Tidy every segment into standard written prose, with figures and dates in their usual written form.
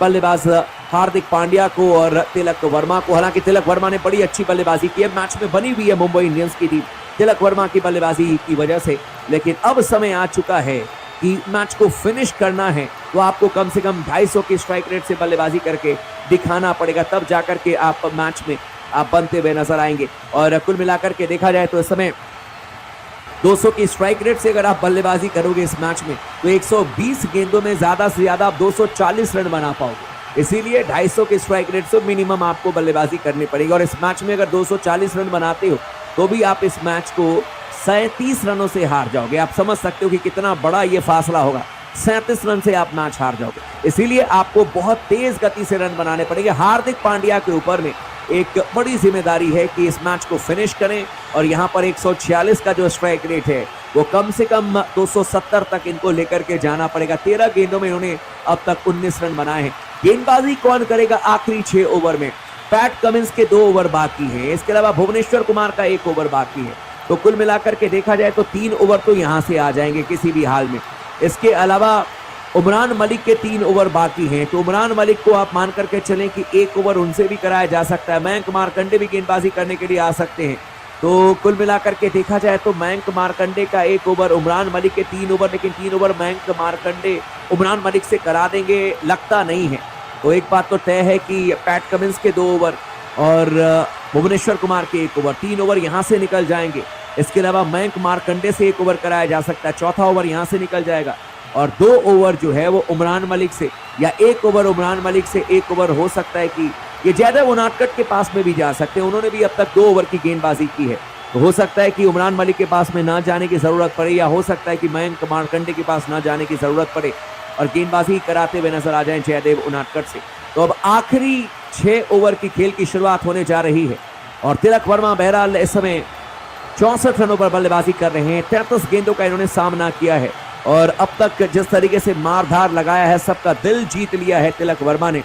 बल्लेबाज हार्दिक पांड्या को और तिलक वर्मा को। हालांकि तिलक वर्मा ने बड़ी अच्छी बल्लेबाजी की है, मैच में बनी हुई है मुंबई इंडियंस की टीम तिलक वर्मा की बल्लेबाजी की वजह से, लेकिन अब समय आ चुका है कि मैच को फिनिश करना है तो आपको कम से कम 250 की स्ट्राइक रेट से बल्लेबाजी करके दिखाना पड़ेगा, तब जाकर के आप मैच में आप बनते हुए नजर आएंगे। और कुल मिलाकर के देखा जाए तो इस समय 200 की स्ट्राइक रेट से अगर आप बल्लेबाजी करोगे इस मैच में तो 120 गेंदों में ज्यादा से ज्यादा आप 240 रन बना पाओगे। इसीलिए 250 की स्ट्राइक रेट से मिनिमम आपको बल्लेबाजी करनी पड़ेगी। और इस मैच में अगर 240 रन बनाते हो तो भी आप इस मैच को 37 रनों से हार जाओगे। आप समझ सकते हो कि कितना बड़ा ये फासला होगा, 37 रन से आप मैच हार जाओगे। इसीलिए आपको बहुत तेज गति से रन बनाने पड़ेंगे। हार्दिक पांड्या के ऊपर में एक बड़ी जिम्मेदारी है कि इस मैच को फिनिश करें और यहां पर 146 का जो स्ट्राइक रेट है वो कम से कम 270 तक इनको लेकर के जाना पड़ेगा। 13 गेंदों में इन्होंने अब तक 19 रन बनाए हैं। गेंदबाजी कौन करेगा आखिरी 6 ओवर में? पैट कमिंस के 2 ओवर बाकी हैं, इसके अलावा भुवनेश्वर कुमार का 1 ओवर बाकी है। तो कुल मिलाकर के देखा जाए तो 3 ओवर तो यहां से आ जाएंगे किसी भी हाल में। इसके अलावा उमरान मलिक के 3 ओवर बाकी हैं, तो उमरान मलिक को आप मान करके चलें कि 1 ओवर उनसे भी कराया जा सकता है। मयंक मार्कंडे भी गेंदबाजी करने के लिए आ सकते हैं। तो कुल मिलाकर के देखा जाए तो मयंक मार्कंडे का 1 ओवर, उमरान मलिक के 3 ओवर, लेकिन 3 ओवर मयंक मार्कंडे उमरान मलिक से करा देंगे लगता नहीं है। तो एक बात तो तय है कि पैट कमिंस के 2 ओवर और भुवनेश्वर कुमार के 1 ओवर, 3 ओवर यहां से निकल जाएंगे। इसके अलावा मयंक मार्कंडे से 1 ओवर कराया जा सकता है, चौथा ओवर यहां से निकल जाएगा। और 2 ओवर जो है वो उमरान मलिक से, या 1 ओवर उमरान मलिक से, 1 ओवर हो सकता है कि ये जयदेव उनादकट के पास में भी जा सकते हैं, उन्होंने भी अब तक 2 ओवर की गेंदबाजी की है। तो हो सकता है कि उमरान मलिक के पास में ना जाने की जरूरत पड़े, या हो सकता है कि मयंक मार्कंडे के पास ना जाने की जरूरत पड़े और गेंदबाजी कराते हुए नजर आ जाए जयदेव उनादकट से। तो अब आखिरी 6 ओवर की खेल की शुरुआत होने जा रही है और तिलक वर्मा बहरहाल इस समय 64 रनों पर बल्लेबाजी कर रहे हैं। 33 गेंदों का इन्होंने सामना किया है और अब तक जिस तरीके से मारधार लगाया है, सबका दिल जीत लिया है तिलक वर्मा ने।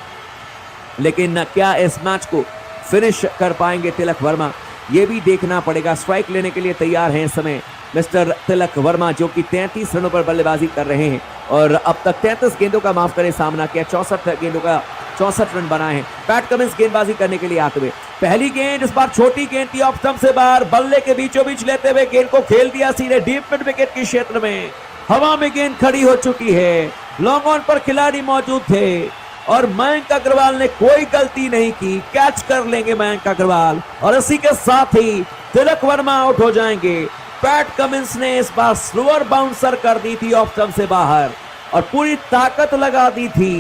लेकिन क्या इस मैच को फिनिश कर पाएंगे तिलक वर्मा, ये भी देखना पड़ेगा। स्ट्राइक लेने के लिए तैयार हैं इस समय मिस्टर तिलक वर्मा, जो कि 33 रनों पर बल्लेबाजी कर रहे हैं और अब तक 33 गेंदों का माफ करें सामना किया, 64 गेंदों का 64 रन बनाए हैं। पैट कमिंस गेंदबाजी करने के लिए आते हुए, पहली गेंद इस बार छोटी गेंद थी, ऑफ स्टंप से बाहर, बल्ले के बीचों बीच लेते हुए गेंद को खेल दिया सीधे डीप मिड विकेट के क्षेत्र में। हवा में गेंद खड़ी हो चुकी है, लॉन्ग ऑन पर खिलाड़ी मौजूद थे और मयंक अग्रवाल ने कोई गलती नहीं की, कैच कर लेंगे मयंक अग्रवाल और इसी के साथ ही तिलक वर्मा आउट हो जाएंगे। पैट कमिंस ने इस बार स्लोअर बाउंसर कर दी थी ऑफ स्टंप से बाहर और पूरी ताकत लगा दी थी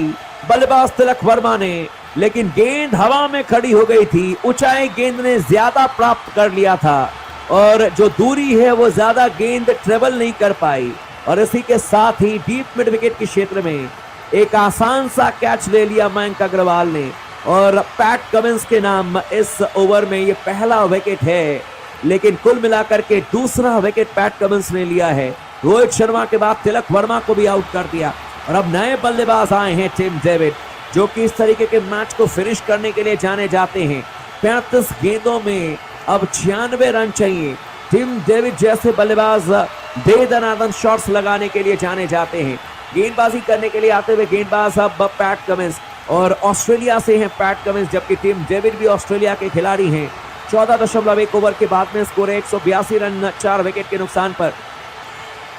बल्लेबाज तिलक वर्मा ने, लेकिन गेंद हवा में खड़ी हो गई थी। ऊंचाई गेंद ने ज्यादा प्राप्त कर लिया था और जो दूरी है वो ज्यादा गेंद ट्रेवल नहीं कर पाई और इसी के साथ ही डीप मिड विकेट के क्षेत्र में एक आसान सा कैच ले लिया मयंक अग्रवाल ने और पैट कमिंस के नाम इस ओवर में ये पहला विकेट है, लेकिन कुल मिलाकर के दूसरा विकेट पैट कमिंस ने लिया है। रोहित शर्मा के बाद तिलक वर्मा को भी आउट कर दिया और अब नए बल्लेबाज आए हैं टिम डेविड, जो कि इस तरीके के मैच को फिनिश करने के लिए जाने जाते हैं। 35 गेंदों में अब 96 रन चाहिए। टिम डेविड जैसे बल्लेबाज दे दनादन शॉट्स लगाने के लिए जाने जाते हैं। गेंदबाजी करने के लिए आते हुए गेंदबाज अब पैट कमिंस और ऑस्ट्रेलिया से हैं पैट कमिंस, जबकि टिम डेविड भी ऑस्ट्रेलिया के खिलाड़ी हैं। 14.1 ओवर के बाद में स्कोर है 182 रन 4 विकेट के नुकसान पर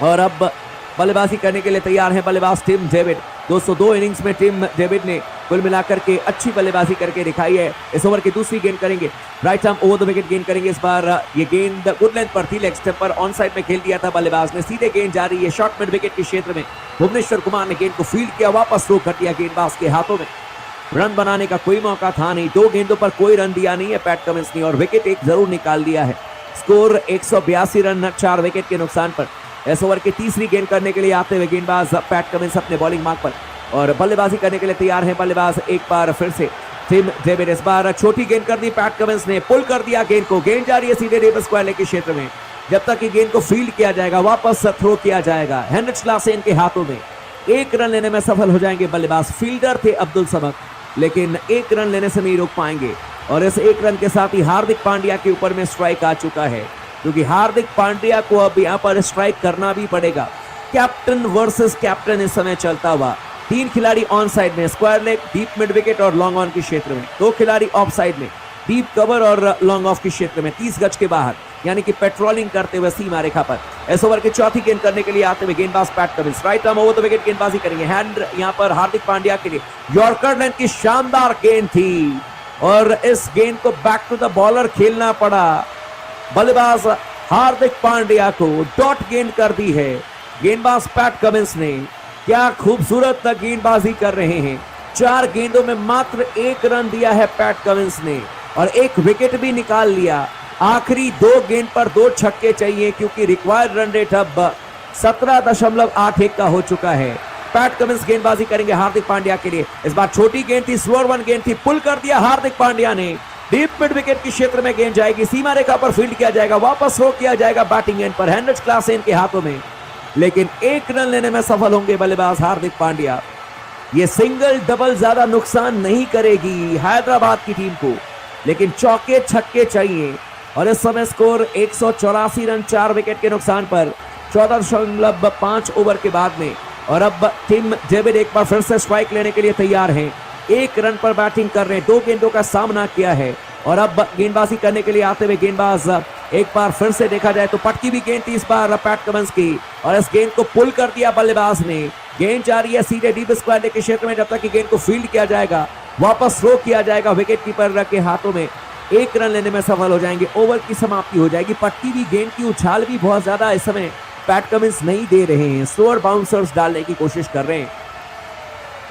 और अब बल्लेबाजी करने के लिए तैयार हैं बल्लेबाज टिम डेविड। 202 इनिंग्स में टिम डेविड ने कुल मिलाकर के अच्छी बल्लेबाजी करके दिखाई है। इस ओवर की दूसरी गेंद करेंगे, right arm over the wicket गेंद करेंगे। इस बार ये गेंद गुड लेंथ पर थी, लेग स्टेप पर ऑन साइड में खेल दिया था बल्लेबाज ने, सीधे गेंद जा रही है शॉर्ट मिड विकेट के क्षेत्र में। भुवनेश्वर कुमार ने गेंद को फील्ड किया, वापस थ्रो कर दिया गेंदबाज के हाथों में। रन बनाने का कोई मौका था नहीं, 2 गेंदों पर कोई रन दिया नहीं है पैट कमिंस ने और विकेट एक जरूर निकाल दिया है। स्कोर 182 रन 4 विकेट के नुकसान पर। इस ओवर की तीसरी गेंद करने के लिए आते हुए गेंदबाज पैट कमिंस अपने बॉलिंग मार्क पर और बल्लेबाजी करने के लिए तैयार है बल्लेबाज एक बार फिर से टिम डेविड। इस बार छोटी गेंद कर दी पैट कमिंस ने, पुल कर दिया गेंद को, गेंद जा रही है सीधे डेविड स्क्वायर लेग के क्षेत्र में। जब तक कि गेंद को फील्ड किया जाएगा, वापस थ्रो किया जाएगा हेनरिच लासेन के हाथों में। 1 रन लेने में सफल हो जाएंगे बल्लेबाज। फील्डर थे अब्दुल समद, लेकिन 1 रन लेने से नहीं रोक पाएंगे और इस 1 रन के साथ ही हार्दिक पांड्या के ऊपर में स्ट्राइक आ चुका है, क्योंकि हार्दिक पांड्या को अब यहाँ पर स्ट्राइक करना भी पड़ेगा। कैप्टन वर्सेस कैप्टन इस समय चलता हुआ 3 खिलाड़ी ऑन साइड में, square leg, deep mid wicket और लॉन्ग ऑन के क्षेत्र में, 2 खिलाड़ी ऑफ साइड में, डीप कवर और लॉन्ग ऑफ के क्षेत्र में, 30 गज के बाहर, यानी कि पेट्रोलिंग करते हुए सीमा रेखा पर। इस ओवर की चौथी गेंद करने के लिए आते हुए गेंदबाज PAT Cummins right arm over the wicket गेंदबाजी करेंगे। हैंड यहां पर हार्दिक पांड्या के लिए, यॉर्कर लेंथ की शानदार गेंद थी और इस गेंद को बैक टू द बॉलर खेलना पड़ा। बल्लेबाज हार्दिक पांड्या को डॉट गेंद कर दी है गेंदबाज पैट कमिंस ने। क्या खूबसूरत गेंदबाजी कर रहे हैं। 4 गेंदों में मात्र 1 रन दिया है पैट कमिंस ने और 1 विकेट भी निकाल लिया। आखिरी 2 गेंद पर 2 छक्के चाहिए क्योंकि रिक्वायर्ड रन रेट अब 17.81 का हो चुका है। पैट कमिंस गेंदबाजी करेंगे हार्दिक पांड्या के लिए। इस बार छोटी गेंद थी, स्लोअर वन गेंद थी, पुल कर दिया हार्दिक पांड्या ने। डीप मिड विकेट के क्षेत्र में गेंद जाएगी, सीमा रेखा पर फील्ड किया जाएगा, वापस थ्रो किया जाएगा बैटिंग एंड पर। हेनरिच क्लासेन के हाथों में, लेकिन 1 रन लेने में सफल होंगे बल्लेबाज हार्दिक पांड्या। ये सिंगल डबल ज्यादा नुकसान नहीं करेगी हैदराबाद की टीम को, लेकिन चौके छक्के चाहिए और इस समय स्कोर 184 रन 4 विकेट के नुकसान पर 14.5 ओवर के बाद में। और अब टिम डेविड एक बार फिर से स्ट्राइक लेने के लिए तैयार हैं। 1 रन पर बैटिंग कर रहे हैं, 2 गेंदों का सामना किया है और अब गेंदबाजी करने के लिए आते हुए गेंदबाज एक बार फिर से देखा जाए तो पटकी भी गेंद थी इस बार पैट कमिंस की और इस गेंद को पुल कर दिया बल्लेबाज ने। गेंद जा रही है सीधे डीप स्क्वायर लेग के क्षेत्र में, जब तक कि गेंद को फील्ड किया जाएगा, वापस थ्रो किया जाएगा विकेट कीपर के हाथों में। 1 रन लेने में सफल हो जाएंगे, ओवर की समाप्ति हो जाएगी। पटकी भी गेंद की उछाल भी बहुत ज्यादा इस समय पैट कमिंस नहीं दे रहे हैं, स्लोअर बाउंसर्स डालने की कोशिश कर रहे हैं।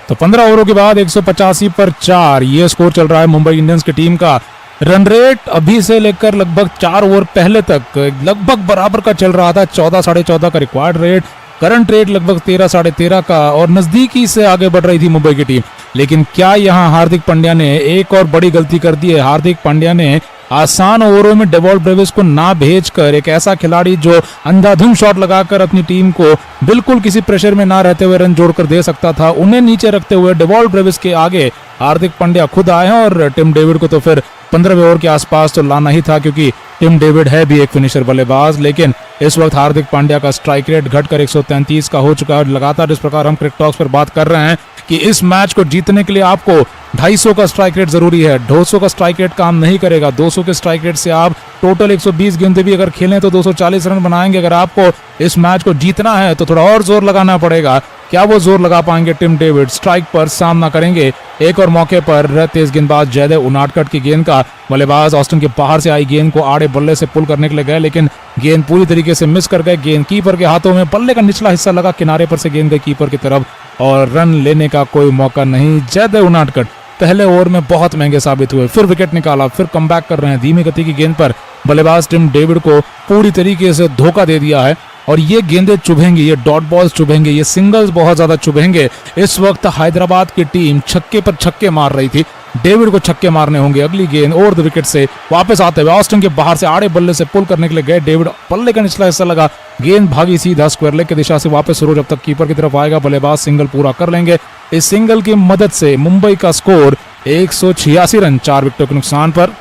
तो 15 ओवरों के बाद 185 पर 4 ये स्कोर चल रहा है मुंबई इंडियंस की टीम का। रन रेट अभी से लेकर लगभग 4 ओवर पहले तक लगभग बराबर का चल रहा था। 14 साढ़े 14 का रिक्वायर्ड रेट, करंट रेट लगभग 13 साढ़े 13 का और नजदीकी से आगे बढ़ रही थी मुंबई की टीम। लेकिन क्या यहाँ हार्दिक पांड्या ने एक और बड़ी गलती कर दी है। हार्दिक पांड्या ने आसान ओवरों में डेवॉल्ट ब्रेविस को ना भेजकर एक ऐसा खिलाड़ी जो अंधाधुंध शॉट लगाकर अपनी टीम को बिल्कुल किसी प्रेशर में ना रहते हुए रन जोड़कर दे सकता था, उन्हें नीचे रखते हुए डेवॉल्ट ब्रेविस के आगे हार्दिक पांड्या खुद आए हैं और टिम डेविड को तो फिर 15वें ओवर के आसपास तो लाना ही था क्योंकि टिम डेविड है भी एक फिनिशर बल्लेबाज। लेकिन इस वक्त हार्दिक पांड्या का स्ट्राइक रेट घटकर 133 का हो चुका है। लगातार इस प्रकार हम क्रिकेट टॉक्स पर बात कर रहे हैं कि इस मैच को जीतने के लिए आपको 250 का स्ट्राइक रेट जरूरी है। 200 का स्ट्राइक रेट काम नहीं करेगा। 200 के स्ट्राइक रेट से आप टोटल 120 गेंदें भी अगर खेलें तो 240 रन बनाएंगे। अगर आपको इस मैच को जीतना है तो थोड़ा और जोर लगाना पड़ेगा। क्या वो जोर लगा पाएंगे टिम डेविड? स्ट्राइक पर सामना करेंगे एक और मौके पर तेज गेंदबाज जयदेव उनाडकट की गेंद का। बल्लेबाज ऑस्टिन के बाहर से आई गेंद को आड़े बल्ले से पुल करने के लिए गए, लेकिन गेंद पूरी तरीके से मिस कर गए। गेंद कीपर के हाथों में, बल्ले का निचला हिस्सा लगा, किनारे पर से गेंद गई कीपर की तरफ और रन लेने का कोई मौका नहीं। जयदेव उनाडकट पहले ओवर में बहुत महंगे साबित हुए, फिर विकेट निकाला, फिर कमबैक कर रहे हैं। धीमी गति की गेंद पर बल्लेबाज टिम डेविड को पूरी तरीके से धोखा दे दिया है और ये गेंदें चुभेंगी, ये डॉट बॉल्स चुभेंगे, ये सिंगल्स बहुत ज्यादा चुभेंगे। इस वक्त हैदराबाद की टीम छक्के पर छक्के मार रही थी। डेविड को छक्के मारने होंगे। अगली गेंद ओवर द विकेट से वापस आते हुए ऑस्टिन के बाहर से आड़े बल्ले से पुल करने के लिए गए डेविड, बल्ले का निचला हिस्सा लगा, गेंद भागी सीधा स्क्वायर लेग की दिशा से वापस शुरू, जब तक कीपर की तरफ आएगा बल्लेबाज सिंगल पूरा कर लेंगे। इस सिंगल की मदद से मुंबई का स्कोर 186 रन 4 विकेटों के नुकसान पर।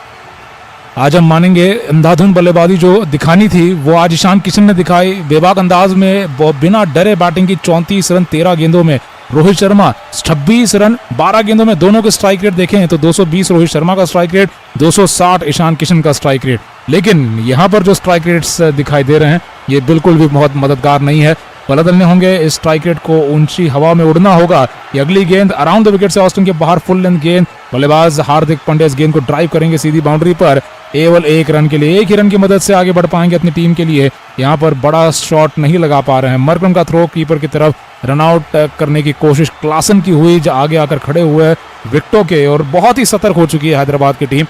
आज हम मानेंगे अंधाधुंध बल्लेबाजी जो दिखानी थी वो आज ईशान किशन ने दिखाई। बेबाक अंदाज में बिना डरे बैटिंग की 34 रन 13 गेंदों में। रोहित शर्मा 26 रन 12 गेंदों में। दोनों के स्ट्राइक रेट देखें तो 220 रोहित शर्मा का स्ट्राइक रेट, 260 ईशान किशन का स्ट्राइक रेट। लेकिन यहाँ पर जो स्ट्राइक रेट्स दिखाई दे रहे हैं ये बिल्कुल भी बहुत मददगार नहीं है। बदलने होंगे इस स्ट्राइक रेट को, ऊंची हवा में उड़ना होगा। ये अगली गेंद अराउंड द विकेट से ऑस्टिन के बाहर फुल लेंथ गेंद। बल्लेबाज हार्दिक पांड्या इस गेंद को ड्राइव करेंगे सीधी बाउंड्री पर। केवल 1 रन के लिए, 1 ही रन की मदद से आगे बढ़ पाएंगे अपनी टीम के लिए। यहाँ पर बड़ा शॉट नहीं लगा पा रहे हैं। मरकम का थ्रो कीपर की तरफ, रन आउट करने की कोशिश क्लासन की हुई, जो आगे आकर खड़े हुए विकेटों के और बहुत ही सतर्क हो चुकी है हैदराबाद की टीम।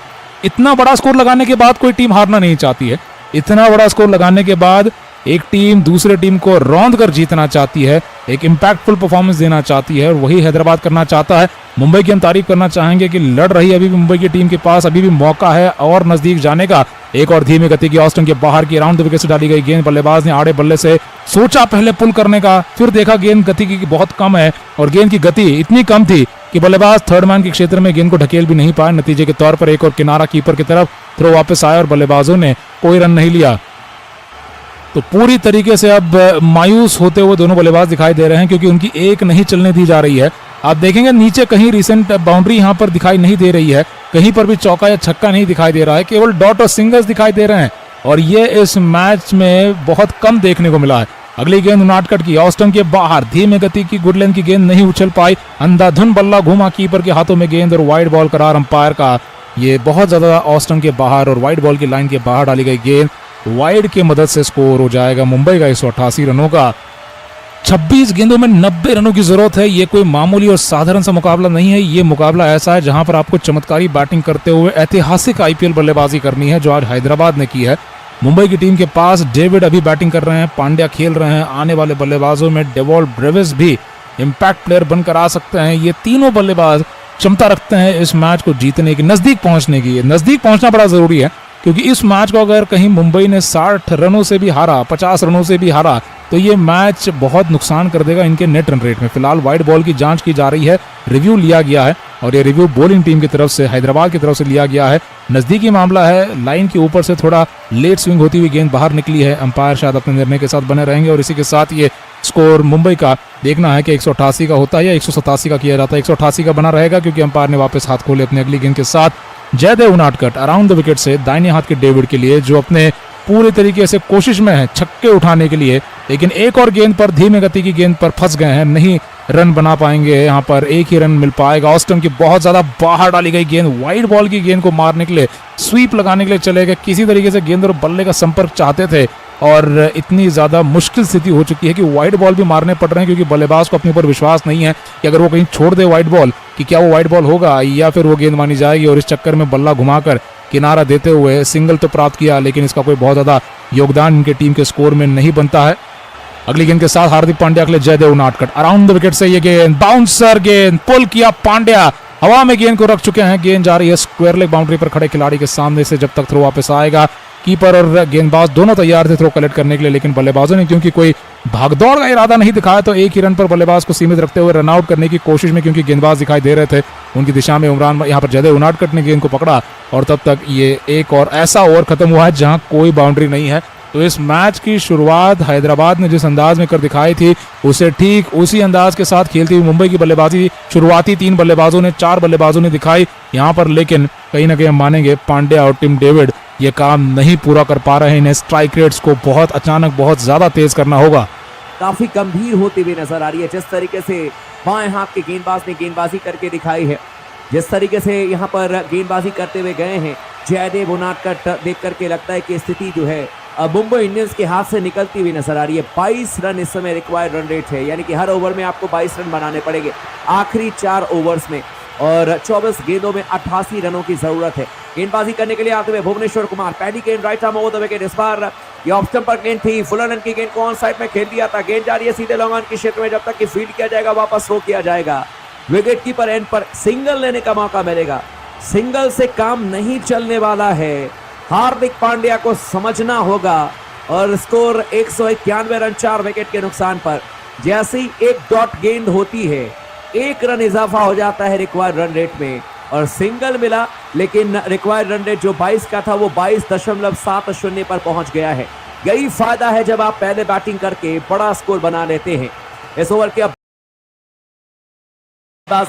इतना बड़ा स्कोर लगाने के बाद कोई टीम हारना नहीं चाहती है। इतना बड़ा स्कोर लगाने के बाद एक टीम दूसरे टीम को रौंद कर जीतना चाहती है, एक इम्पैक्टफुल परफॉर्मेंस देना चाहती है और वही हैदराबाद करना चाहता है। मुंबई की हम तारीफ करना चाहेंगे कि लड़ रही अभी भी मुंबई की टीम के पास अभी भी मौका है और नजदीक जाने का। एक और धीमी गति की ऑस्टिन के बाहर की राउंड द विकेट से डाली गई गेंद। बल्लेबाज ने आड़े बल्ले से सोचा पहले पुल करने का, फिर देखा गेंद गति की बहुत कम है और गेंद की गति इतनी कम थी कि बल्लेबाज थर्ड मैन के क्षेत्र में गेंद को ढकेल भी नहीं पाए। नतीजे के तौर पर एक और किनारा कीपर की तरफ, थ्रो वापस आया और बल्लेबाजों ने कोई रन नहीं लिया। तो पूरी तरीके से अब मायूस होते हुए दोनों बल्लेबाज दिखाई दे रहे हैं, क्योंकि उनकी एक नहीं चलने दी जा रही है। आप देखेंगे नीचे कहीं रिसेंट बाउंड्री यहाँ पर दिखाई नहीं दे रही है, कहीं पर भी चौका या छक्का नहीं दिखाई दे रहा है, केवल डॉट और सिंगल्स दिखाई दे रहे हैं, और ये इस मैच में बहुत कम देखने को मिला है। अगली गेंद उनाटकट की, ऑस्टन के बाहर, धीमे गति की गुड लेंथ की गेंद नहीं उछल पाई, अंधाधुन बल्ला घूमा कीपर के हाथों में गेंद और वाइड बॉल करार अंपायर का। ये बहुत ज्यादा ऑस्टन के बाहर और वाइड बॉल की लाइन के बाहर डाली गई गेंद, वाइड की मदद से स्कोर हो जाएगा मुंबई का 188 रनों का। 26 गेंदों में 90 रनों की जरूरत है। ये कोई मामूली और साधारण सा मुकाबला नहीं है, ये मुकाबला ऐसा है जहां पर आपको चमत्कारी बैटिंग करते हुए ऐतिहासिक आईपीएल बल्लेबाजी करनी है, जो आज हैदराबाद ने की है। मुंबई की टीम के पास डेविड अभी बैटिंग कर रहे हैं, पांड्या खेल रहे हैं, आने वाले बल्लेबाजों में डेवॉल्ट ब्रेविस भी इंपैक्ट प्लेयर बनकर आ सकते हैं। ये तीनों बल्लेबाज क्षमता रखते हैं इस मैच को जीतने की, नजदीक पहुंचने की। नजदीक पहुंचना बड़ा जरूरी है, क्योंकि इस मैच को अगर कहीं मुंबई ने 60 रनों से भी हारा, 50 रनों से भी हारा, तो ये मैच बहुत नुकसान कर देगा इनके नेट रन रेट में। फिलहाल वाइड बॉल की जांच की जा रही है, रिव्यू लिया गया है, और ये रिव्यू बॉलिंग टीम की तरफ से, हैदराबाद की तरफ से लिया गया है। नजदीकी मामला है, लाइन के ऊपर से थोड़ा लेट स्विंग होती हुई गेंद बाहर निकली है। अंपायर शायद अपने निर्णय के साथ बने रहेंगे, और इसी के साथ ये स्कोर मुंबई का देखना है कि 188 का होता है या 187 का किया जाता है। 188 का बना रहेगा, क्योंकि अंपायर ने वापस हाथ खोले अपनी अगली गेंद के साथ। जयदेव उनाटकट अराउंड द विकेट से दाहिने हाथ के डेविड के लिए, जो अपने पूरे तरीके से कोशिश में है छक्के उठाने के लिए, लेकिन एक और गेंद पर, धीमे गति की गेंद पर फंस गए हैं, नहीं रन बना पाएंगे। यहाँ पर एक ही रन मिल पाएगा। ऑस्टन की बहुत ज्यादा बाहर डाली गई गेंद, वाइड बॉल की गेंद को मारने के लिए, स्वीप लगाने के लिए चले गए, किसी तरीके से गेंद और बल्ले का संपर्क चाहते थे, और इतनी ज्यादा मुश्किल स्थिति हो चुकी है कि वाइड बॉल भी मारने पड़ रहे हैं, क्योंकि बल्लेबाज को अपने ऊपर विश्वास नहीं है कि अगर वो कहीं छोड़ दे वाइड बॉल, कि क्या वो वाइड बॉल होगा या फिर वो गेंद मानी जाएगी, और इस चक्कर में बल्ला घुमाकर किनारा देते हुए सिंगल तो प्राप्त किया, लेकिन इसका कोई बहुत ज्यादा योगदान इनके टीम के स्कोर में नहीं बनता है। अगली गेंद के साथ हार्दिक पांड्या के लिए जयदेव उनाटकट अराउंड द विकेट से ये गेंद, बाउंसर गेंद, पुल किया पांड्या, हवा में गेंद को रख चुके हैं, गेंद जा रही है स्क्वायर लेग बाउंड्री पर खड़े खिलाड़ी के सामने से। जब तक थ्रो वापस आएगा, कीपर और गेंदबाज दोनों तैयार थे थ्रो कलेक्ट करने के लिए, लेकिन बल्लेबाजों ने क्योंकि कोई भागदौड़ का इरादा नहीं दिखाया, तो एक ही रन पर बल्लेबाज को सीमित रखते हुए रन आउट करने की कोशिश में, क्योंकि गेंदबाज दिखाई दे रहे थे उनकी दिशा में, उमरान यहाँ पर जयदेव उनाटकट ने गेंद को पकड़ा, और तब तक ये एक और ऐसा ओवर खत्म हुआ है जहां कोई बाउंड्री नहीं है। तो इस मैच की शुरुआत हैदराबाद ने जिस अंदाज में कर दिखाई थी, उसे ठीक उसी अंदाज के साथ खेलती हुई मुंबई की बल्लेबाजी शुरुआती 3 बल्लेबाजों ने, 4 बल्लेबाजों ने दिखाई यहाँ पर, लेकिन कहीं ना कहीं हम मानेंगे पांड्या और टिम डेविड ये काम नहीं पूरा कर पा रहे हैं। इन्हें स्ट्राइक रेट्स को बहुत अचानक, बहुत ज्यादा तेज करना होगा। काफी गंभीर होती हुई नजर आ रही है, जिस तरीके से बाएं हाथ के गेंदबाज ने गेंदबाजी करके दिखाई है, जिस तरीके से यहाँ पर गेंदबाजी करते हुए गए हैं जयदेव उनाटकट, देख करके लगता है कि स्थिति जो है मुंबई इंडियंस के हाथ से निकलती हुई नजर आ रही है। 22 रन इस समय रिक्वायर्ड रन रेट है, यानी कि हर ओवर में आपको 22 रन बनाने पड़ेंगे आखिरी 4 ओवर्स में, और 24 गेंदों में 88 रनों की जरूरत है। गेंदबाजी करने के लिए आते हुए भुवनेश्वर कुमार, पहली गेंद right arm over the wicket, इस बार ये ऑफ स्टंप पर गेंद थी, फुलरन की गेंद को ऑन साइड में खेल दिया था, गेंद जा रही है सीधे लॉन्ग ऑन के क्षेत्र में, जब तक कि फील्ड किया जाएगा वापस थ्रो किया जाएगा। विकेट कीपर एंड पर सिंगल लेने का मौका मिलेगा, सिंगल से काम नहीं चलने वाला है, हार्दिक पांड्या को समझना होगा, और स्कोर 191 रन 4 विकेट के नुकसान पर। जैसे ही एक डॉट गेंद होती है, 1 रन इजाफा हो जाता है रिक्वायर्ड रन रेट में, और सिंगल मिला, लेकिन रिक्वायर्ड रन रेट जो 22 का था वो 22.70 पर पहुंच गया है। यही फायदा है जब आप पहले बैटिंग करके बड़ा स्कोर बना लेते हैं। इस ओवर के अब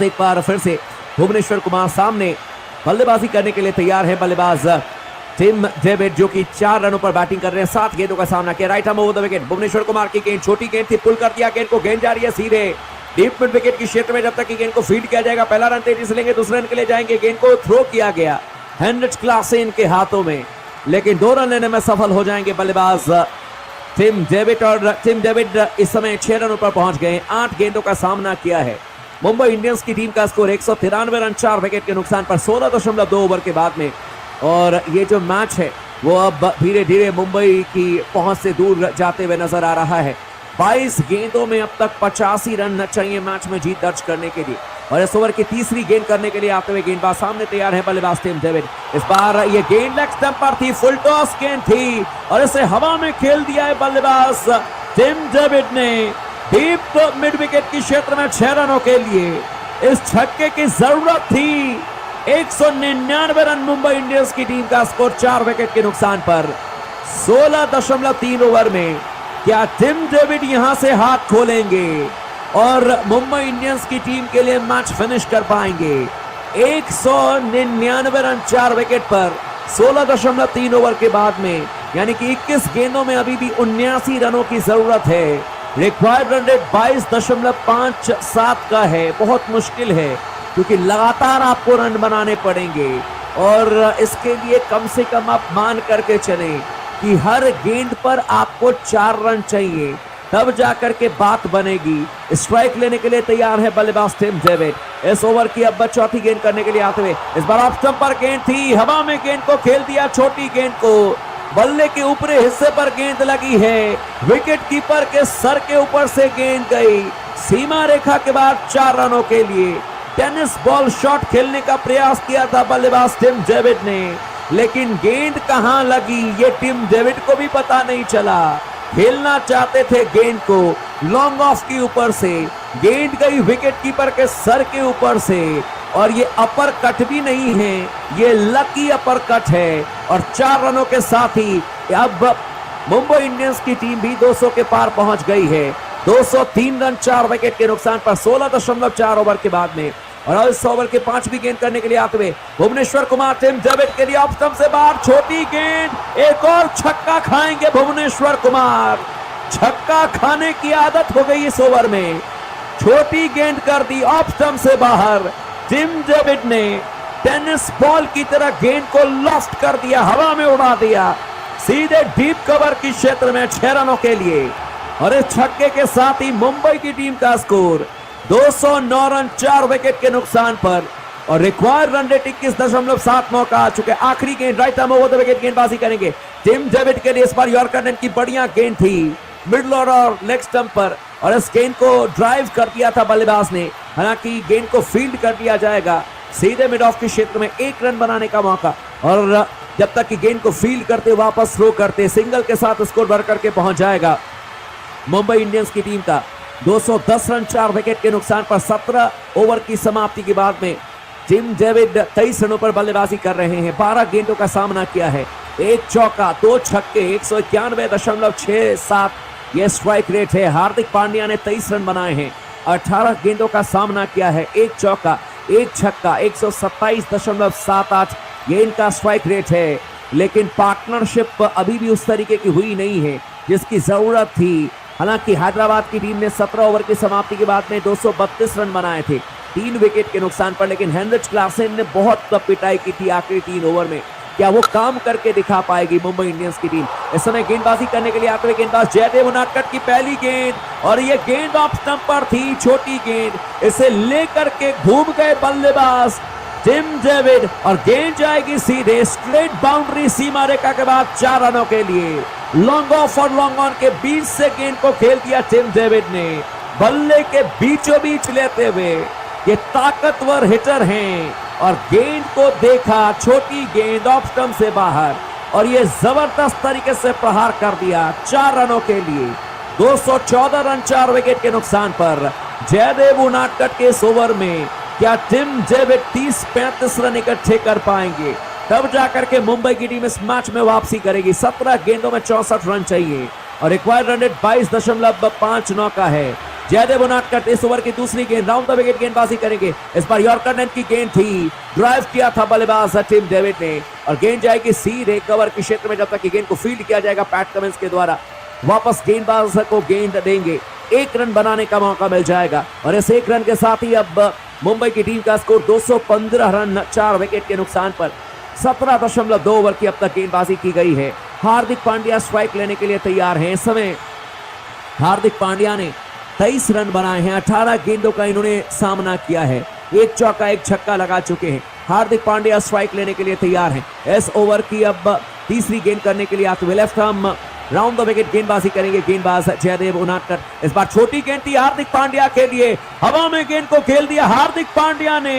एक बार फिर से भुवनेश्वर कुमार सामने बल्लेबाजी करने के लिए तैयार है। बल्लेबाज टिम डेविड जो कि 4 रनों पर बैटिंग कर रहे हैं, 7 गेंदों का सामना किया, right arm over the wicket, Bhuvneshwar Kumar की गेंद छोटी गेंद थी, पुल कर दिया गेंद को, गेंद जा रही है सीधे डीप मिड विकेट के क्षेत्र में, जब तक कि गेंद को फील्ड किया जाएगा। पहला रन तेजी से लेंगे, दूसरे रन के लिए जाएंगे, गेंद को थ्रो किया गया हेनरिच क्लासेन के हाथों में, लेकिन 2 रन लेने में सफल हो जाएंगे बल्लेबाज टिम डेविड, और टिम डेविड इस समय 6 रनों पर पहुंच गए, 8 गेंदों का सामना किया है। मुंबई इंडियंस की टीम का स्कोर 193 रन 4 विकेट के नुकसान पर 16.2 ओवर के बाद में, और ये जो मैच है वो अब धीरे धीरे मुंबई की पहुंच से दूर जाते हुए नजर आ रहा है। 22 गेंदों में अब तक 85 रन चाहिए मैच में जीत दर्ज करने के लिए, और इस ओवर की तीसरी गेंद करने के लिए आते हुए गेंदबाज सामने तैयार है, बल्लेबाज टिम डेविड। इस बार ये गेंद लेग स्टंप पर थी, फुल टॉस गेंद थी, और इसे हवा में खेल दिया है बल्लेबाज टिम डेविड ने डीप मिड विकेट के क्षेत्र में 6 रनों के लिए। इस छक्के की जरूरत थी। 199 रन मुंबई इंडियंस की टीम का स्कोर 4 विकेट के नुकसान पर। 16.3 ओवर में क्या टिम डेविड यहां से हाथ खोलेंगे और मुंबई इंडियंस की टीम के लिए मैच फिनिश कर पाएंगे? 199 रन 4 विकेट पर 16.3 ओवर के बाद में, यानी कि 21 गेंदों में अभी भी 79 रनों की जरूरत है। रिक्वायर्ड रन रेट 22.57 का है। बहुत मुश्किल है क्योंकि लगातार आपको रन बनाने पड़ेंगे और इसके लिए कम से कम आप मान करके चलें कि हर गेंद पर आपको 4 रन चाहिए, तब जाकर के बात बनेगी। स्ट्राइक लेने के लिए तैयार है बल्लेबाज टिम डेविड। इस ओवर की अब चौथी गेंद करने के लिए आते हुए, इस बार ऑफ स्टंप पर गेंद थी, हवा में गेंद को खेल दिया, छोटी गेंद को बल्ले के ऊपरी हिस्से पर गेंद लगी है, विकेट कीपर के सर के ऊपर से गेंद गई सीमा रेखा के बाद 4 रनों के लिए। टेनिस बॉल शॉट खेलने का प्रयास किया था बल्लेबाज टिम डेविड ने, लेकिन गेंद कहां लगी ये टिम डेविड को भी पता नहीं चला। खेलना चाहते थे गेंद को लॉन्ग ऑफ के ऊपर से, गेंद गई विकेट कीपर के सर के ऊपर से, और ये अपर कट भी नहीं है, ये लकी अपर कट है। और 4 रनों के साथ ही अब मुंबई इंडियंस की टीम भी 200 के पार पहुंच गई है। 203 रन 4 विकेट के नुकसान पर 16.4 ओवर के बाद में। और इस ओवर के 5वीं गेंद करने के लिए आते हुए भुवनेश्वर कुमार टिम डेविड के लिए ऑफ स्टंप से बाहर, छोटी गेंद, एक और छक्का खाएंगे भुवनेश्वर कुमार। छक्का खाने की आदत हो गई इस ओवर में, छोटी गेंद कर दी ऑफ स्टंप से बाहर। टिम डेविड ने टेनिस बॉल की तरह गेंद को लॉफ्ट कर दिया, हवा में उड़ा दिया, सीधे डीप कवर की क्षेत्र में 6 रनों के लिए। और इस छक्के के साथ ही मुंबई की टीम का स्कोर 209 रन 4 विकेट के नुकसान पर, और रिक्वायर्ड रन रेट 21.79 का आ चुके। आखिरी गेंद right arm over the wicket गेंदबाजी करेंगे टिम डेविड के लिए। इस बार यॉर्कर नेट की बढ़िया गेंद थी मिडल और लेग स्टंप पर, और इस गेंद को ड्राइव कर दिया था बल्लेबाज ने। हालांकि गेंद को फील्ड कर दिया जाएगा, सीधे मिड ऑफ के क्षेत्र में 1 रन बनाने का मौका, और जब तक कि गेंद को फील्ड करते वापस थ्रो करते सिंगल के साथ स्कोर बढ़ करके पहुंच जाएगा मुंबई इंडियंस की टीम का। 210 रन 4 विकेट के नुकसान पर 17 ओवर की समाप्ति के बाद में टिम डेविड 23 रनों पर बल्लेबाजी कर रहे हैं। 12 गेंदों का सामना किया है, 1 चौका 2 छक्के, 191.67 ये स्ट्राइक रेट है। हार्दिक पांड्या ने 23 रन बनाए हैं, 18 गेंदों का सामना किया है, 1 चौका 1 छक्का, 127.78 ये इनका स्ट्राइक रेट है। लेकिन पार्टनरशिप अभी भी उस तरीके की हुई नहीं है जिसकी जरूरत थी। हालांकि हैदराबाद की टीम ने 17 ओवर की समाप्ति के बाद में 232 रन बनाए थे 3 विकेट के नुकसान पर, लेकिन हेनरिच क्लासेन ने बहुत पिटाई की थी आखिरी 3 ओवर में। क्या वो काम करके दिखा पाएगी मुंबई इंडियंस की टीम? इस समय गेंदबाजी करने के लिए आते हुए गेंदबाज जयदेव उनादकट की पहली गेंद, और ये गेंद ऑफ स्टंप पर थी, छोटी गेंद, इसे लेकर के घूम गए बल्लेबाज टिम डेविड, और गेंद जाएगी सीधे स्ट्रेट बाउंड्री सीमा रेखा के बाद 4 रनों के लिए। लॉन्ग ऑफ और लॉन्ग ऑन के बीच से गेंद को खेल दिया टिम डेविड ने, बल्ले के बीचों बीच लेते हुए। ये ताकतवर हिटर हैं और गेंद को देखा, छोटी गेंद ऑफ स्टंप से बाहर, और ये जबरदस्त तरीके से प्रहार कर दिया 4 रनों के लिए। 214 रन 4 विकेट के नुकसान पर जयदेव उनादकट के इस ओवर में क्या टिम डेविड 30-35 रन इकट्ठे कर पाएंगे? तब जाकर के मुंबई की टीम इस मैच में वापसी करेगी। 17 गेंदों में 64 रन चाहिए और रिक्वायर्ड रन रेट 22.59 का है। जयदेव उनादकट इस ओवर की दूसरी गेंद राउंड द विकेट गेंदबाजी करेंगे। इस बार यॉर्कर नेट की गेंद थी, ड्राइव किया था बल्लेबाज टिम डेविड ने, और गेंद जाएगी सीधे कवर के क्षेत्र में। जब तक कि गेंद को फील्ड किया जाएगा पैट कमिंस के द्वारा, वापस गेंदबाज को गेंद देंगे, 1 रन बनाने का मौका मिल जाएगा। और इस 1 रन के साथ ही अब मुंबई की टीम का स्कोर 215 रन 4 विकेट के नुकसान पर 17.2 ओवर की अब तक गेंदबाजी की गई है। हार्दिक पांड्या स्ट्राइक लेने के लिए तैयार हैं। इस समय हार्दिक पांड्या ने 23 रन बनाए हैं, 18 गेंदों का इन्होंने सामना किया है, 1 चौका 1 छक्का लगा चुके हैं। हार्दिक पांड्या स्ट्राइक लेने के लिए तैयार हैं। इस ओवर की अब तीसरी गेंद करने के लिए आते हुए left arm round the wicket गेंदबाजी करेंगे गेंदबाज जयदेव उनादकट। इस बार छोटी गेंद थी हार्दिक पांड्या के लिए, हवा में गेंद को खेल दिया हार्दिक पांड्या ने,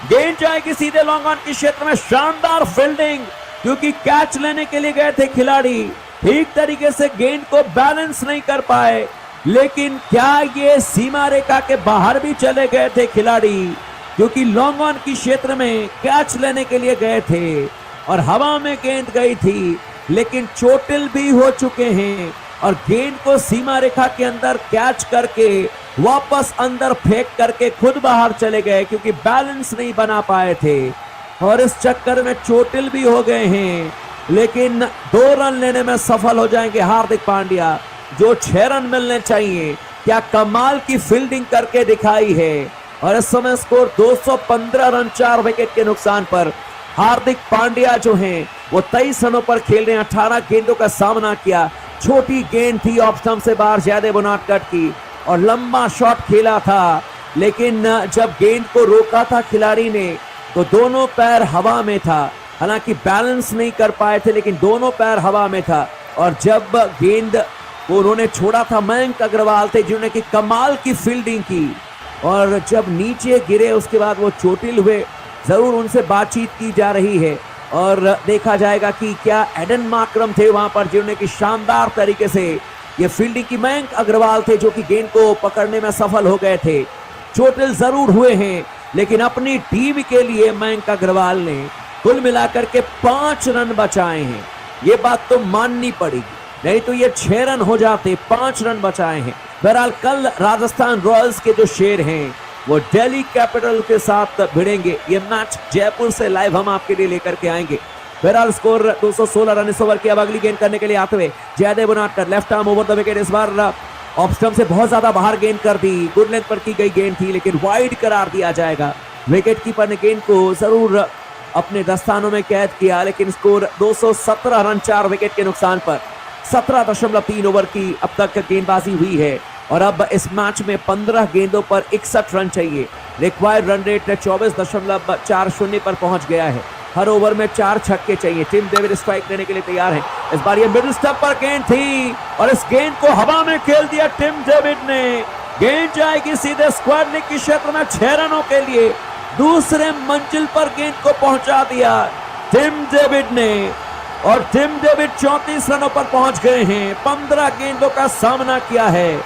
गेंद जाएगी सीधे लॉन्ग ऑन के क्षेत्र में। शानदार फील्डिंग, क्योंकि कैच लेने के लिए गए थे खिलाड़ी, ठीक तरीके से गेंद को बैलेंस नहीं कर पाए, लेकिन क्या ये सीमा रेखा के बाहर भी चले गए थे खिलाड़ी, क्योंकि लॉन्ग ऑन की क्षेत्र में कैच लेने के लिए गए थे और हवा में गेंद गई थी। लेकिन चोटिल भी हो चुके हैं और गेंद को सीमा रेखा के अंदर कैच करके वापस अंदर फेंक करके खुद बाहर चले गए क्योंकि बैलेंस नहीं बना पाए थे और इस चक्कर में चोटिल भी हो गए हैं, लेकिन 2 रन लेने में सफल हो जाएंगे हार्दिक पांड्या जो 6 रन मिलने चाहिए। क्या कमाल की फील्डिंग करके दिखाई है और इस समय स्कोर 215 रन 4 विकेट के नुकसान पर। हार्दिक पांड्या जो हैं वो 23 रनों पर खेल रहे हैं, 18 गेंदों का सामना किया। छोटी गेंद थी ऑफ स्टंप से बाहर जयदेव उनादकट की और लंबा शॉट खेला था, लेकिन जब गेंद को रोका था खिलाड़ी ने तो दोनों पैर हवा में था। हालांकि बैलेंस नहीं कर पाए थे लेकिन दोनों पैर हवा में था और जब गेंद को उन्होंने छोड़ा था मयंक अग्रवाल थे जिन्होंने की कमाल की फील्डिंग की और जब नीचे गिरे उसके बाद वो चोटिल हुए। जरूर उनसे बातचीत की जा रही है और देखा जाएगा कि क्या एडन मार्करम थे वहां पर जिन्होंने की शानदार तरीके से ये फील्डिंग की। मयंक अग्रवाल थे जो कि गेंद को पकड़ने में सफल हो गए थे। चोटिल जरूर हुए हैं लेकिन अपनी टीम के लिए मयंक अग्रवाल ने कुल मिलाकर के 5 रन बचाए हैं। ये बात तो माननी पड़ेगी, नहीं तो ये 6 रन हो जाते, 5 रन बचाए हैं। बहरहाल कल राजस्थान रॉयल्स के जो शेर हैं वो दिल्ली कैपिटल के साथ भिड़ेंगे। ये मैच जयपुर से लाइव हम आपके लिए लेकर के आएंगे। बहरहाल स्कोर 216 रन इस ओवर की। अब अगली गेंद करने के लिए आते हुए Jaydev Unadkat left arm over the wicket. इस बार ऑफ स्टंप से बहुत ज्यादा बाहर गेंद कर दी, गुड लेंथ पर की गई गेंद थी लेकिन वाइड करार दिया जाएगा। विकेट कीपर ने गेंद को जरूर अपने दस्तानों में कैद किया लेकिन स्कोर 217 रन 4 विकेट के नुकसान पर। 17.3 ओवर की अब तक गेंदबाजी हुई है और अब इस मैच में 15 गेंदों पर 61 रन चाहिए। रिक्वायर्ड रन रेट 24.40 पर पहुंच गया है। हर ओवर में 4 छक्के चाहिए। टिम डेविड स्ट्राइक लेने के लिए तैयार है। इस बार ये मिडिल स्टंप पर गेंद थी और इस गेंद को हवा में खेल दिया टिम डेविड ने। गेंद जाएगी सीधे स्क्वायर लेग के क्षेत्र में 6 रनों के लिए। दूसरे मंजिल पर गेंद को पहुंचा दिया टिम डेविड ने और टिम डेविड 34 रनों पर पहुंच गए हैं। 15 गेंदों का सामना किया है।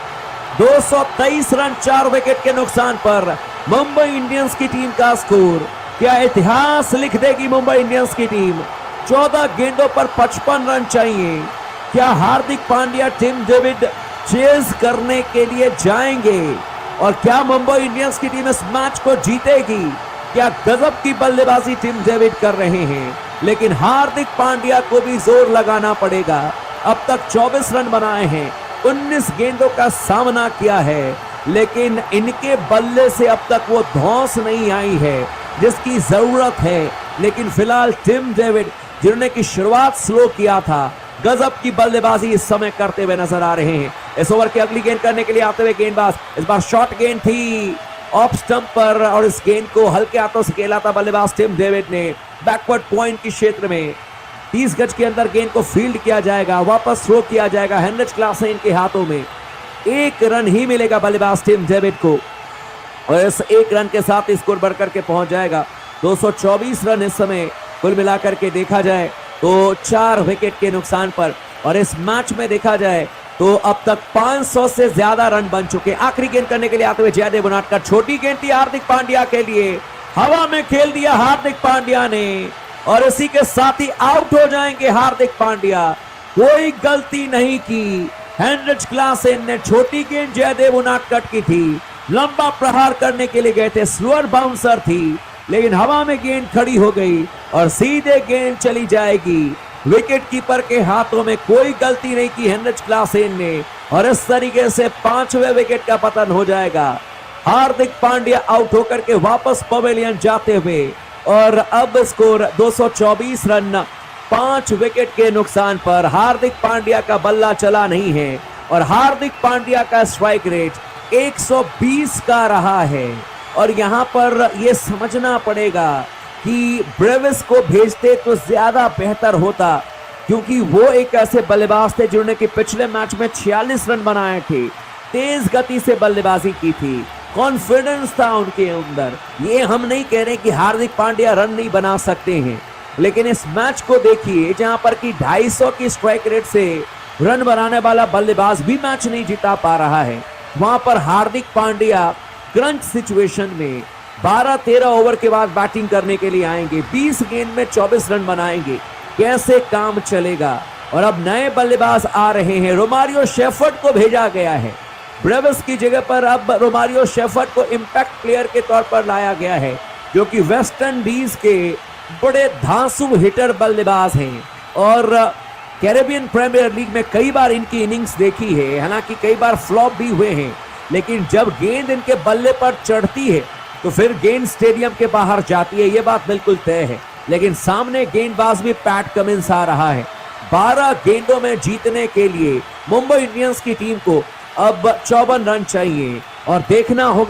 223 रन 4 विकेट के नुकसान पर मुंबई इंडियंस की टीम का स्कोर। क्या इतिहास लिख देगी मुंबई इंडियंस की टीम। 14 गेंदों पर 55 रन चाहिए। क्या Hardik Pandya Tim David chase करने के लिए जाएंगे और क्या मुंबई इंडियंस की टीम इस मैच को जीतेगी। क्या गजब की बल्लेबाजी टिम डेविड कर रहे हैं लेकिन हार्दिक पांड्या को भी जोर लगाना पड़ेगा। अब तक 24 रन बनाए हैं, 19 गेंदों का सामना किया है लेकिन इनके बल्ले से अब तक वो धौंस नहीं आई है जिसकी जरूरत है। लेकिन फिलहाल टिम डेविड जिन्होंने की शुरुआत स्लो किया था, गजब की बल्लेबाजी इस समय करते हुए नजर आ रहे हैं। इस ओवर की अगली गेंद करने के लिए आते हुए गेंदबाज, इस बार शॉर्ट गेंद थी ऑफ स्टंप पर और इस गेंद को हल्के हाथों से खेला था बल्लेबाज टिम डेविड ने बैकवर्ड पॉइंट के क्षेत्र में। 30 गज के अंदर गेंद को फील्ड किया जाएगा, वापस थ्रो किया जाएगा हेनरिच क्लासेन के हाथों में। 1 रन ही मिलेगा बल्लेबाज टिम डेविड को और इस 1 रन के साथ स्कोर बढ़कर के पहुंच जाएगा 224 रन इस समय कुल मिलाकर के देखा जाए तो 4 विकेट के नुकसान पर। और इस मैच में देखा जाए तो अब तक 500 से ज्यादा रन बन चुके। आखिरी गेंद करने के लिए आते हुए जयदेव उनादकट, छोटी गेंद थी हार्दिक पांड्या के लिए, हवा में खेल दिया हार्दिक पांड्या ने और इसी के साथ ही आउट हो जाएंगे हार्दिक पांड्या। कोई गलती नहीं की। हेनरिच क्लासेन ने छोटी गेंद जयदेव उनादकट की थी, लंबा प्रहार करने के लिए गए थे, स्लोअर बाउंसर थी लेकिन हवा में गेंद खड़ी हो गई और सीधे गेंद चली जाएगी। विकेट कीपर के हाथों में कोई गलती नहीं की हेनरिच क्लासेन ने और इस तरीके से 5वें विकेट का पतन हो जाएगा। हार्दिक पांड्या आउट होकर के वापस पवेलियन जाते हुए और अब स्कोर 224 रन 5 विकेट के नुकसान पर। हार्दिक पांड्या का बल्ला चला नहीं है और हार्दिक पांड्या का स्ट्राइक रेट 120 का रहा है और यहां पर यह समझना पड़ेगा कि ब्रेविस को भेजते तो ज्यादा बेहतर होता क्योंकि वो एक ऐसे बल्लेबाज थे जिन्होंने कि पिछले मैच में 46 रन बनाए थे, तेज गति से बल्लेबाजी की थी, कॉन्फिडेंस था उनके अंदर। ये हम नहीं कह रहे कि हार्दिक पांड्या रन नहीं बना सकते हैं लेकिन इस मैच को देखिए जहां पर कि 250 की स्ट्राइक रेट से रन बनाने वाला बल्लेबाज भी मैच नहीं जीता पा रहा है। वहां पर हार्दिक पांड्या क्रंच सिचुएशन में 12-13 ओवर के बाद बैटिंग करने के लिए आएंगे, 20 गेंद में 24 रन बनाएंगे। कैसे काम चलेगा। और अब नए बल्लेबाज आ रहे हैं। रोमारियो शेफर्ड को भेजा गया है। ब्रेविस की जगह पर अब रोमारियो शेफर्ड को इम्पैक्ट प्लेयर के तौर पर लाया गया है, जो कि वेस्ट इंडीज के बड़े धांसू हिटर बल्लेबाज हैं और कैरेबियन प्रीमियर लीग में कई बार इनकी इनिंग्स देखी है। हालांकि कई बार फ्लॉप भी हुए हैं, लेकिन जब गेंद इनके बल्ले पर चढ़ती है तो फिर गेंद स्टेडियम के बाहर जाती है, ये बात बिल्कुल तय है। लेकिन सामने गेंदबाज भी पैट कमिंस आ रहा है। 12 गेंदों में जीतने के लिए मुंबई इंडियंस की टीम को अब 54 रन चाहिए और देखना होगा